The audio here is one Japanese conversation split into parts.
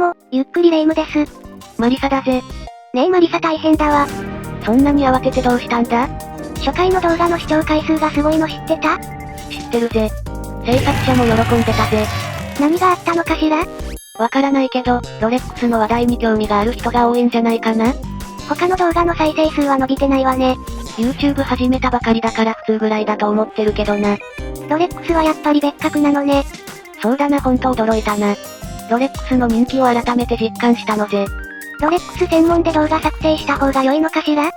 も、ゆっくりレ夢ムです。マリサだぜ。ねえマリサ大変だわ。そんなに慌ててどうしたんだ？初回の動画の視聴回数がすごいの知ってた？知ってるぜ。制作者も喜んでたぜ。何があったのかしら？わからないけど、ロレックスの話題に興味がある人が多いんじゃないかな？他の動画の再生数は伸びてないわね。YouTube 始めたばかりだから普通ぐらいだと思ってるけどな。ロレックスはやっぱり別格なのね。そうだな、ほんと驚いたな。ロレックスの人気を改めて実感したのぜ。ロレックス専門で動画作成した方が良いのかしら？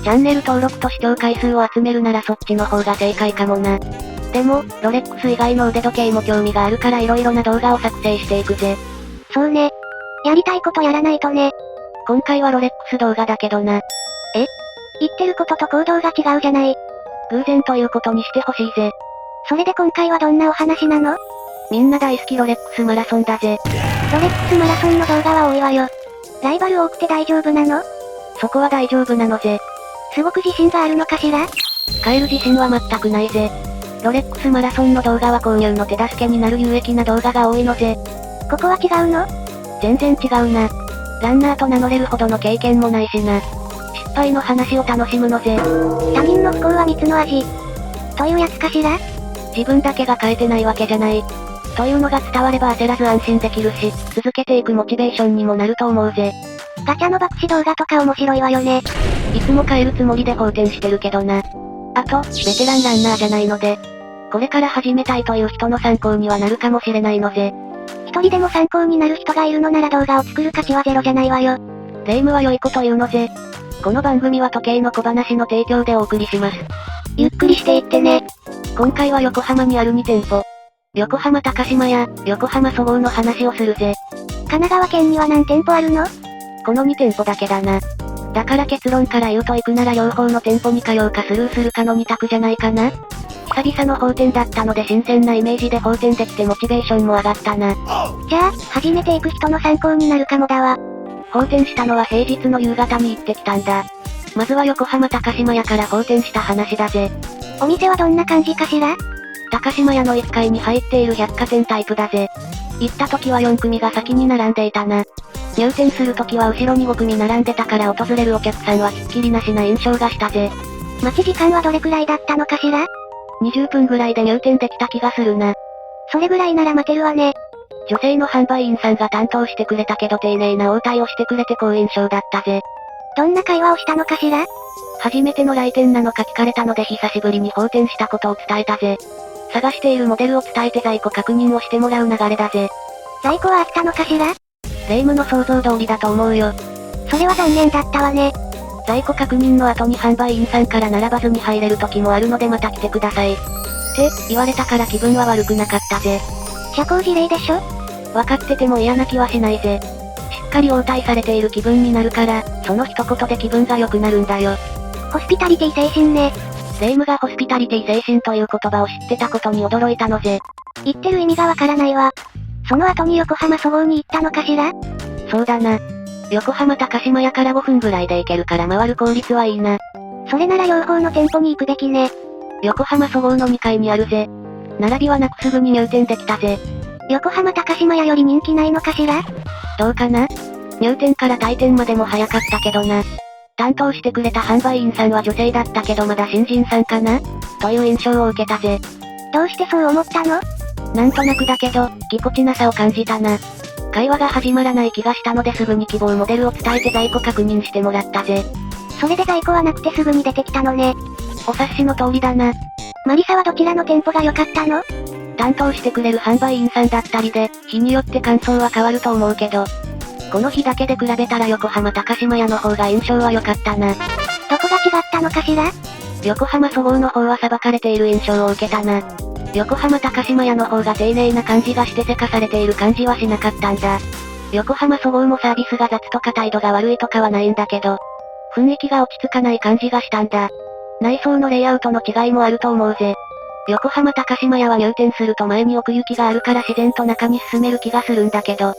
チャンネル登録と視聴回数を集めるならそっちの方が正解かもな。でも、ロレックス以外の腕時計も興味があるから色々な動画を作成していくぜ。そうね。やりたいことやらないとね。今回はロレックス動画だけどな。言ってることと行動が違うじゃない。偶然ということにしてほしいぜ。それで今回はどんなお話なの？みんな大好きロレックスマラソンだぜ。ロレックスマラソンの動画は多いわよ。ライバル多くて大丈夫なの？そこは大丈夫なのぜ。すごく自信があるのかしら？変える自信は全くないぜ。ロレックスマラソンの動画は購入の手助けになる有益な動画が多いのぜ。ここは違うの？全然違うな。ランナーと名乗れるほどの経験もないしな。失敗の話を楽しむのぜ。他人の不幸は蜜の味。というやつかしら？自分だけが変えてないわけじゃない。というのが伝われば焦らず安心できるし、続けていくモチベーションにもなると思うぜ。ガチャの爆死動画とか面白いわよね。いつも変えるつもりで好転してるけどな。あと、ベテランランナーじゃないので、これから始めたいという人の参考にはなるかもしれないのぜ。一人でも参考になる人がいるのなら動画を作る価値はゼロじゃないわよ。レ夢ムは良いこと言うのぜ。この番組は時計の小話の提供でお送りします。ゆっくりしていってね。今回は横浜にある2店舗。横浜高島屋、横浜そごうの話をするぜ。神奈川県には何店舗あるの？この2店舗だけだな。だから結論から言うと行くなら両方の店舗に通うかスルーするかの2択じゃないかな。久々の放店だったので新鮮なイメージで放店できてモチベーションも上がったな。じゃあ、初めて行く人の参考になるかもだわ。放店したのは平日の夕方に行ってきたんだ。まずは横浜高島屋から放店した話だぜ。お店はどんな感じかしら？高島屋の1階に入っている百貨店タイプだぜ。行った時は4組が先に並んでいたな。入店する時は後ろに5組並んでたから訪れるお客さんはひっきりなしな印象がしたぜ。待ち時間はどれくらいだったのかしら？20分ぐらいで入店できた気がするな。それぐらいなら待てるわね。女性の販売員さんが担当してくれたけど丁寧な応対をしてくれて好印象だったぜ。どんな会話をしたのかしら？初めての来店なのか聞かれたので久しぶりに放店したことを伝えたぜ。探しているモデルを伝えて在庫確認をしてもらう流れだぜ。在庫はあったのかしら？レ夢ムの想像通りだと思うよ。それは残念だったわね。在庫確認の後に販売員さんから並ばずに入れる時もあるのでまた来てください。って言われたから気分は悪くなかったぜ。社交辞令でしょ？わかってても嫌な気はしないぜ。しっかり応対されている気分になるから、その一言で気分が良くなるんだよ。ホスピタリティ精神ね。レ夢ムがホスピタリティ精神という言葉を知ってたことに驚いたのぜ。言ってる意味がわからないわ。その後に横浜そごうに行ったのかしら？そうだな。横浜高島屋から5分ぐらいで行けるから回る効率はいいな。それなら両方の店舗に行くべきね。横浜そごうの2階にあるぜ。並びはなくすぐに入店できたぜ。横浜高島屋より人気ないのかしら？どうかな？入店から退店までも早かったけどな。担当してくれた販売員さんは女性だったけどまだ新人さんかな？という印象を受けたぜ。どうしてそう思ったの？なんとなくだけど、ぎこちなさを感じたな。会話が始まらない気がしたのですぐに希望モデルを伝えて在庫確認してもらったぜ。それで在庫はなくてすぐに出てきたのね。お察しの通りだな。マリサはどちらの店舗が良かったの？担当してくれる販売員さんだったりで、日によって感想は変わると思うけど、この日だけで比べたら横浜高島屋の方が印象は良かったな。どこが違ったのかしら？横浜そごうの方は裁かれている印象を受けたな。横浜高島屋の方が丁寧な感じがしてせかされている感じはしなかったんだ。横浜そごうもサービスが雑とか態度が悪いとかはないんだけど、雰囲気が落ち着かない感じがしたんだ。内装のレイアウトの違いもあると思うぜ。横浜高島屋は入店すると前に奥行きがあるから自然と中に進める気がするんだけど、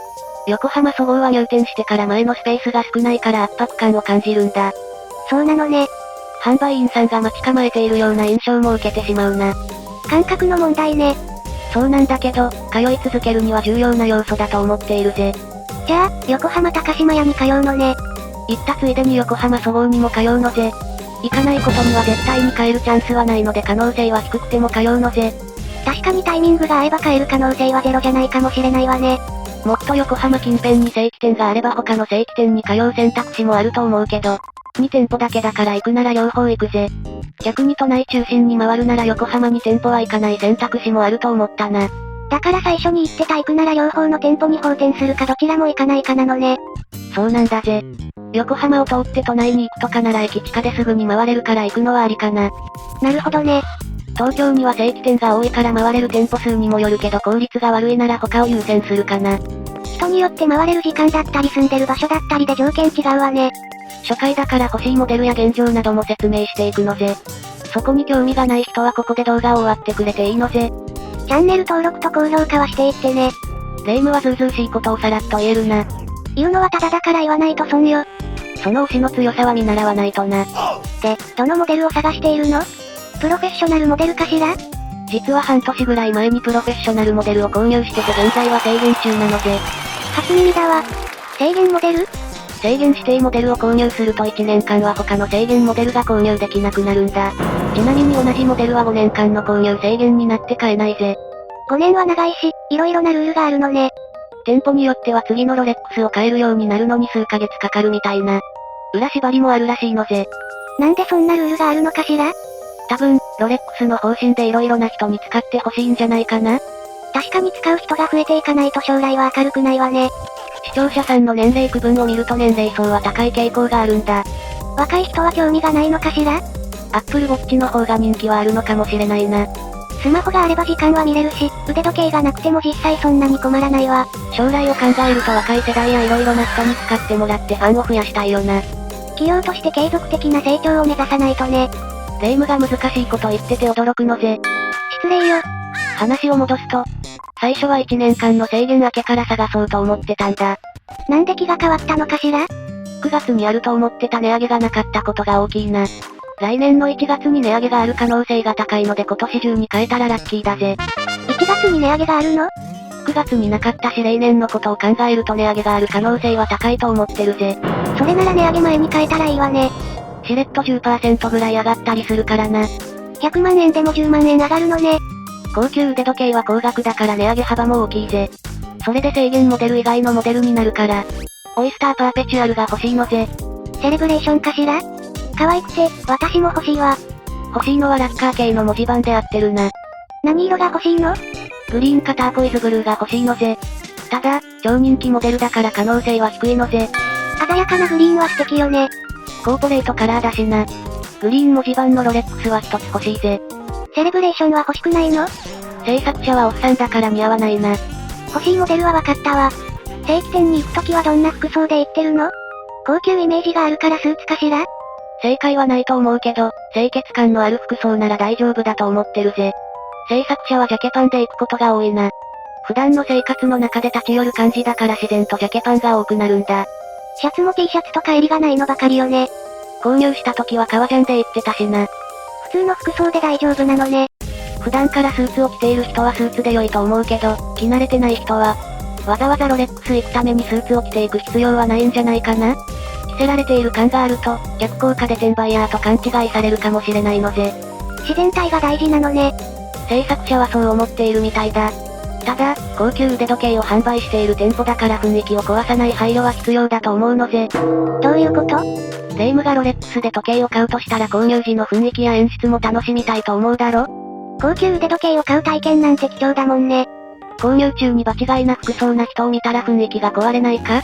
横浜そごうは入店してから前のスペースが少ないから圧迫感を感じるんだ。そうなのね。販売員さんが待ち構えているような印象も受けてしまうな。感覚の問題ね。そうなんだけど、通い続けるには重要な要素だと思っているぜ。じゃあ、横浜高島屋に通うのね。行ったついでに横浜そごうにも通うのぜ。行かないことには絶対に買えるチャンスはないので可能性は低くても通うのぜ。確かにタイミングが合えば買える可能性はゼロじゃないかもしれないわね。もっと横浜近辺に正規店があれば他の正規店に通う選択肢もあると思うけど、2店舗だけだから行くなら両方行くぜ。逆に都内中心に回るなら横浜に店舗は行かない選択肢もあると思ったな。だから最初に言ってた行くなら両方の店舗に放店するかどちらも行かないかなのね。そうなんだぜ。横浜を通って都内に行くとかなら駅近ですぐに回れるから行くのはありかな。なるほどね。東京には正規店が多いから回れる店舗数にもよるけど効率が悪いなら他を優先するかな。人によって回れる時間だったり住んでる場所だったりで条件違うわね。初回だから欲しいモデルや現状なども説明していくのぜ。そこに興味がない人はここで動画を終わってくれていいのぜ。チャンネル登録と高評価はしていってね。霊夢はずうずうしいことをさらっと言えるな。言うのはただだから言わないと損よ。その推しの強さは見習わないとな。で、どのモデルを探しているの？プロフェッショナルモデルかしら？実は半年ぐらい前にプロフェッショナルモデルを購入してて現在は制限中なのぜ。初耳だわ。制限モデル？制限指定モデルを購入すると1年間は他の制限モデルが購入できなくなるんだ。ちなみに同じモデルは5年間の購入制限になって買えないぜ。5年は長いし、色々なルールがあるのね。店舗によっては次のロレックスを買えるようになるのに数ヶ月かかるみたいな。裏縛りもあるらしいのぜ。なんでそんなルールがあるのかしら？多分、ロレックスの方針で色々な人に使ってほしいんじゃないかな。確かに使う人が増えていかないと将来は明るくないわね。視聴者さんの年齢区分を見ると年齢層は高い傾向があるんだ。若い人は興味がないのかしら？Apple Watch の方が人気はあるのかもしれないな。スマホがあれば時間は見れるし、腕時計がなくても実際そんなに困らないわ。将来を考えると若い世代や色々な人に使ってもらってファンを増やしたいよな。企業として継続的な成長を目指さないとね。霊夢が難しいこと言ってて驚くのぜ。失礼よ。話を戻すと、最初は1年間の制限明けから探そうと思ってたんだ。なんで気が変わったのかしら？ 9 月にあると思ってた値上げがなかったことが大きいな。来年の1月に値上げがある可能性が高いので今年中に買えたらラッキーだぜ。1月に値上げがあるの？ 9 月になかったし例年のことを考えると値上げがある可能性は高いと思ってるぜ。それなら値上げ前に買えたらいいわね。しれっと 10% ぐらい上がったりするからな。100万円でも10万円上がるのね。高級腕時計は高額だから値上げ幅も大きいぜ。それで制限モデル以外のモデルになるから、オイスターパーペチュアルが欲しいのぜ。セレブレーションかしら？可愛くて、私も欲しいわ。欲しいのはラッカー系の文字盤で合ってるな。何色が欲しいの？グリーンかターコイズブルーが欲しいのぜ。ただ、超人気モデルだから可能性は低いのぜ。鮮やかなグリーンは素敵よね。コーポレートカラーだしな。グリーン文字盤のロレックスは一つ欲しいぜ。セレブレーションは欲しくないの？制作者はおっさんだから似合わないな。欲しいモデルは分かったわ。正規店に行くときはどんな服装で行ってるの？高級イメージがあるからスーツかしら？正解はないと思うけど、清潔感のある服装なら大丈夫だと思ってるぜ。制作者はジャケパンで行くことが多いな。普段の生活の中で立ち寄る感じだから自然とジャケパンが多くなるんだ。シャツも T シャツとか襟がないのばかりよね。購入した時は革ジャンで行ってたしな。普通の服装で大丈夫なのね。普段からスーツを着ている人はスーツで良いと思うけど、着慣れてない人は、わざわざロレックス行くためにスーツを着ていく必要はないんじゃないかな？着せられている感があると、逆効果で転売ヤーと勘違いされるかもしれないのぜ。自然体が大事なのね。制作者はそう思っているみたいだ。ただ、高級腕時計を販売している店舗だから雰囲気を壊さない配慮は必要だと思うのぜ。どういうこと？霊夢がロレックスで時計を買うとしたら購入時の雰囲気や演出も楽しみたいと思うだろ？高級腕時計を買う体験なんて貴重だもんね。購入中に場違いな服装な人を見たら雰囲気が壊れないか？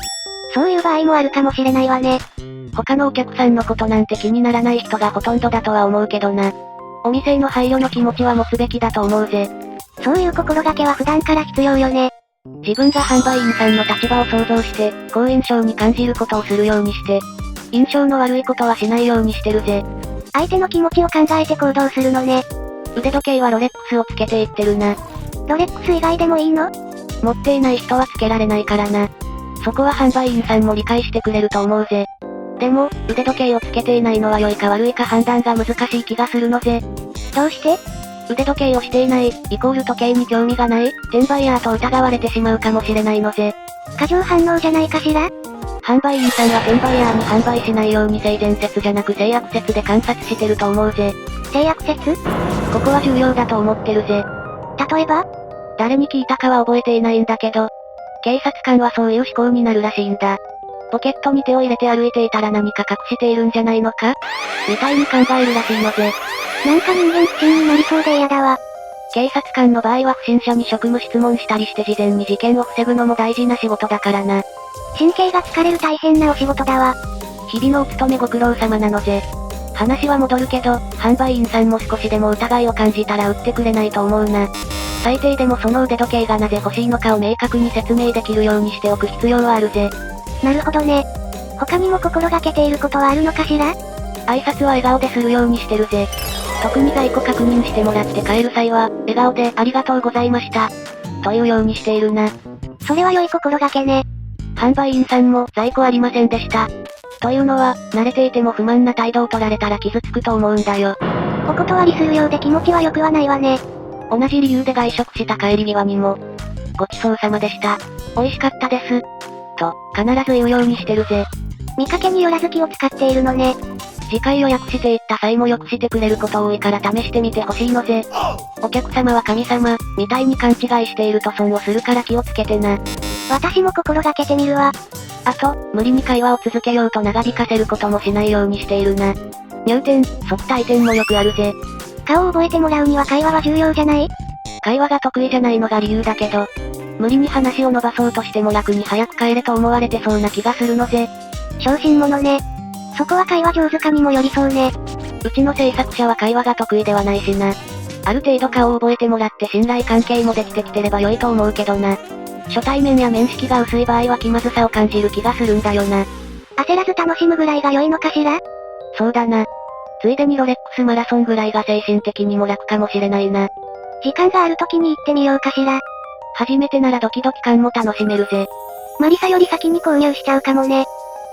そういう場合もあるかもしれないわね。他のお客さんのことなんて気にならない人がほとんどだとは思うけどな。お店への配慮の気持ちは持つべきだと思うぜ。そういう心がけは普段から必要よね。自分が販売員さんの立場を想像して、好印象に感じることをするようにして、印象の悪いことはしないようにしてるぜ。相手の気持ちを考えて行動するのね。腕時計はロレックスをつけていってるな。ロレックス以外でもいいの？持っていない人はつけられないからな。そこは販売員さんも理解してくれると思うぜ。でも、腕時計をつけていないのは良いか悪いか判断が難しい気がするのぜ。どうして？腕時計をしていない、イコール時計に興味がない、転売ヤーと疑われてしまうかもしれないのぜ。過剰反応じゃないかしら？販売員さんは転売ヤーに販売しないように性善説じゃなく性悪説で観察してると思うぜ。性悪説？ここは重要だと思ってるぜ。例えば？誰に聞いたかは覚えていないんだけど、警察官はそういう思考になるらしいんだ。ポケットに手を入れて歩いていたら何か隠しているんじゃないのかみたいに考えるらしいのぜ。なんか人間不信になりそうで嫌だわ。警察官の場合は不審者に職務質問したりして事前に事件を防ぐのも大事な仕事だからな。神経が疲れる大変なお仕事だわ。日々のお勤めご苦労様なのぜ。話は戻るけど、販売員さんも少しでも疑いを感じたら売ってくれないと思うな。最低でもその腕時計がなぜ欲しいのかを明確に説明できるようにしておく必要はあるぜ。なるほどね。他にも心がけていることはあるのかしら？挨拶は笑顔でするようにしてるぜ。特に在庫確認してもらって帰る際は、笑顔でありがとうございました。というようにしているな。それは良い心がけね。販売員さんも在庫ありませんでした。というのは、慣れていても不満な態度を取られたら傷つくと思うんだよ。お断りするようで気持ちは良くはないわね。同じ理由で外食した帰り際にも、ごちそうさまでした。美味しかったです。と、必ず言うようにしてるぜ。見かけによらず気を使っているのね。次回予約していった際もよくしてくれること多いから試してみてほしいのぜ。お客様は神様、みたいに勘違いしていると損をするから気をつけてな。私も心がけてみるわ。あと、無理に会話を続けようと長引かせることもしないようにしているな。入店、即退店もよくあるぜ。顔を覚えてもらうには会話は重要じゃない？会話が得意じゃないのが理由だけど、無理に話を伸ばそうとしても楽に早く帰れと思われてそうな気がするのぜ。小心者ね。そこは会話上手かにもよりそうね。うちの制作者は会話が得意ではないしな。ある程度顔を覚えてもらって信頼関係もできてきてれば良いと思うけどな。初対面や面識が薄い場合は気まずさを感じる気がするんだよな。焦らず楽しむぐらいが良いのかしら？そうだな。ついでにロレックスマラソンぐらいが精神的にも楽かもしれないな。時間がある時に行ってみようかしら。初めてならドキドキ感も楽しめるぜ。マリサより先に購入しちゃうかもね。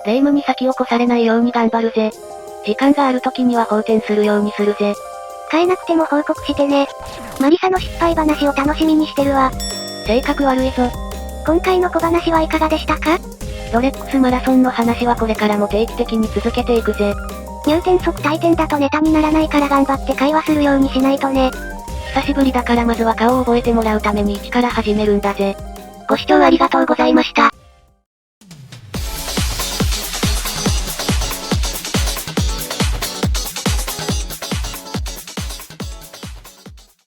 霊夢に先を越されないように頑張るぜ。時間がある時には放転するようにするぜ。買えなくても報告してね。マリサの失敗話を楽しみにしてるわ。性格悪いぞ。今回の小話はいかがでしたか？ロレックスマラソンの話はこれからも定期的に続けていくぜ。入店即退店だとネタにならないから頑張って会話するようにしないとね。久しぶりだからまずは顔を覚えてもらうために一から始めるんだぜ。ご視聴ありがとうございました。